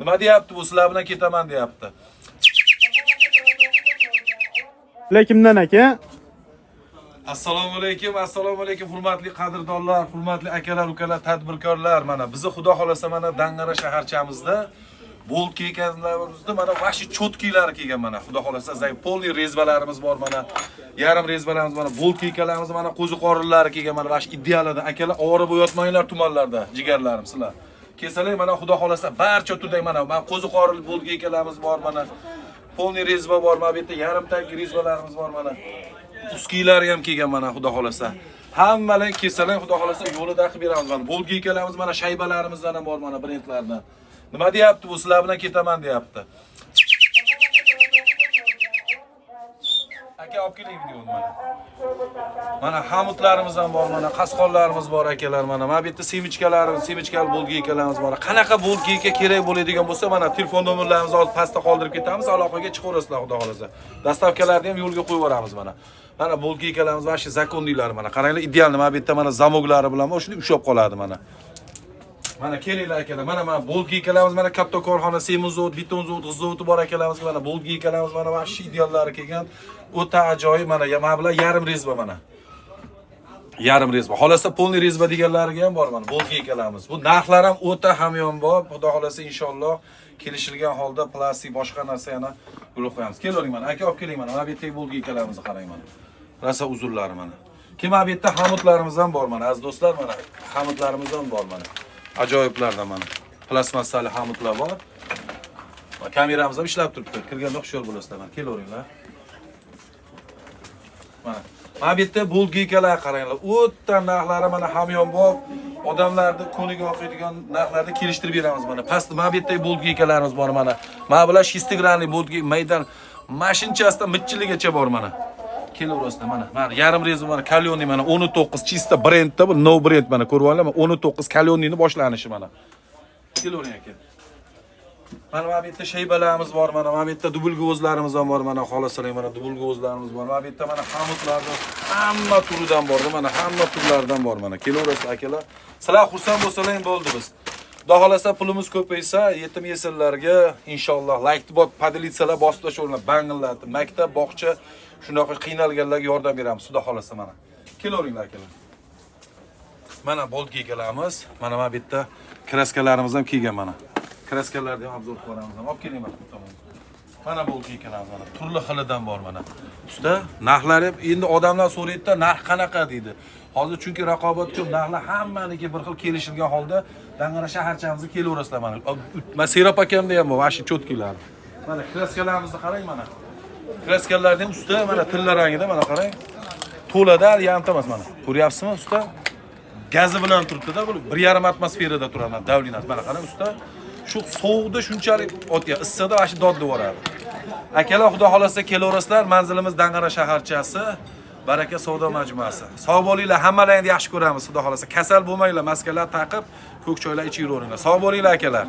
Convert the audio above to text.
Nima deyapti bu? Sizlar bilan ketaman deyapti. Kimdan aka? Assalomu alaykum, hurmatli qadrdonlar, hurmatli akalar, ukalar, tadbirkorlar. Mana bizni Xudo xolasa mana Dangara shaharchamizda Bolt kiyganlarimizda mana vashi cho'tkilar kelgan mana. Xudo xolasa polniy rezbalarimiz bor mana. Yarim rezbalarimiz mana, Bolt kiyganlarimiz mana, qo'ziqorinlari kelgan mana. Vashi idealida akalar ovora bo'yotmanglar tumanlarda, jigarlarim sizlar. Kelsalar mana Xudo xolasa barcha turday mana qo'ziqorin Bolt kiyganlarimiz bor mana. Polniy rezba bor, mana bu yerda yarim tank rezbalarimiz bor mana. Uskilar ham kelgan mana Xudo xolasa. Hammalar kelsalar Xudo xolasa yo'lida qilib beramiz mana. Bolga ekalarimiz mana shaybalarimizdan ham bor mana brendlardan. Nima deyapti bu? Sizlar bilan ketaman deyapti. Aka olib keling videoni mana. Mana hamutlarimiz ham bor mana, qasqonlarimiz bor akalar mana. Mana bu yerda semichkal bolga ekalarimiz bor. Qanaqa bolga eka kerak bo'ladigan bo'lsa mana telefon nomerlarimizni olib pastda qoldirib ketamiz, aloqaga chiqaverasizlar Xudo xolasa. Dastavkalarni ham yo'lga qo'yib yuboramiz mana. Mana bolga ekalarimiz va shu zakonniylar mana. Qaranglar, ideal mana bu yerda mana zamoglari bilan mana shuni ushlab qoladi mana. Mana kelinglar akalar. Mana bolga ekalarimiz mana katta korxona, semizot, beton zavod, g'izovut bor akalarimiz mana bolga ekalarimiz mana va shu ideallari kelgan. O'ta ajoyib mana bilan yarim rezba mana. Yarim rezba. Xolasa polniy rezba deganlariga ham bor mana bolga ekalarimiz. Bu narxlar ham o'ta hamyonbop. Xudo xolasa inshaalloh kelishilgan holda plastik boshqa narsa yana yo'l qo'yamiz. Keling mana, aka olib keling mana. Mana bu yerdagi bolga ekalarimizni qarang mana. Rasa uzunlari mana. Keyin mana bu yerda hamutlarimiz ham bor mana. Aziz do'stlar mana hamutlarimiz ham bor mana. Ajoyiblardan mana. Plasmassali hamutlar bor. Va kameramiz ham ishlab turibdi. Kirganda xushyor bo'lasizlar mana. Kelaveringlar. Mana. Mana bu yerda bolga ekalar qaranglar. O'ta narxlari mana hamyonbop. Odamlarni ko'niga oqaydigan narxlarda kelishtirib beramiz mana. Pastda mana bu yerda bolga ekalarimiz bor mana. Mana bular 6 gramli bolga maydon mashinchasida mitchiligacha bor mana. Kelaverasizlar mana. Mana yarim rezba mana Kalyoniy mana 19 chista brendda bu no brend mana ko'ryapsizlar mana 19 Kalyoniyni boshlanishi mana. Kelavering aka. Mana bu yerda shaybalarimiz bor mana. Mana bu yerda dubulga o'zlarimiz ham bor mana. Xolasalar mana dubulga o'zlarimiz bor. Mana bu yerda mana hamutlarning hamma turidan bor mana. Hamma turlaridan bor mana. Kelaverasizlar akalar. Sizlar xursand bo'lsalaring bo'ldi biz. Xudo xolasa pulimiz ko'paysa, yetim yesillarga inshaalloh like bot padilitsalar bosib tashlaverlar, bangillatib, maktab, bog'cha shunaqa qiynalganlarga yordam beramiz. Xudo xolasa mana. Kelaveringlar akalar. Mana bolga egalamiz, mana bu yerda kraskalarimiz ham kelgan mana. Kraskalarni ham obzor qilamiz. Olib keling mana. Mana bolga egalamiz mana. Turli xilidan bor mana. Usta narxlari endi odamlar so'raydi-da, narx qanaqa deydi. Hozir chunki raqobat ko'p, narxlar hammaniki bir xil kelishilgan holda Dangara shaharchamizga kelaverasizlar mana. Mana Serap akamda ham bor, vashi cho'tkilar. Mana kraskalarimizni qarang mana. Kraskalarning usti mana tilla rangida mana qarang. To'lada, yamta emas mana. Ko'ryapsizmi usta? Gazi bilan turibdi-da, bu 1,5 atmosferada turadi mana davlinat. Mana qarang usta. Shu sovuqda shunchalik o'tga, issiqda vashi dodli boradi. Akalar, Xudo xolasa kelaverasizlar. Manzilimiz Dangara shaharchasi. Baraka savdo majmuasi. Sog' bo'linglar, hammalaringizni yaxshi ko'ramiz, Xudo xolasa. Kasal bo'lmanglar, maskalar taqib, ko'k choylar ichib yuravering. Sog' bo'linglar akalar.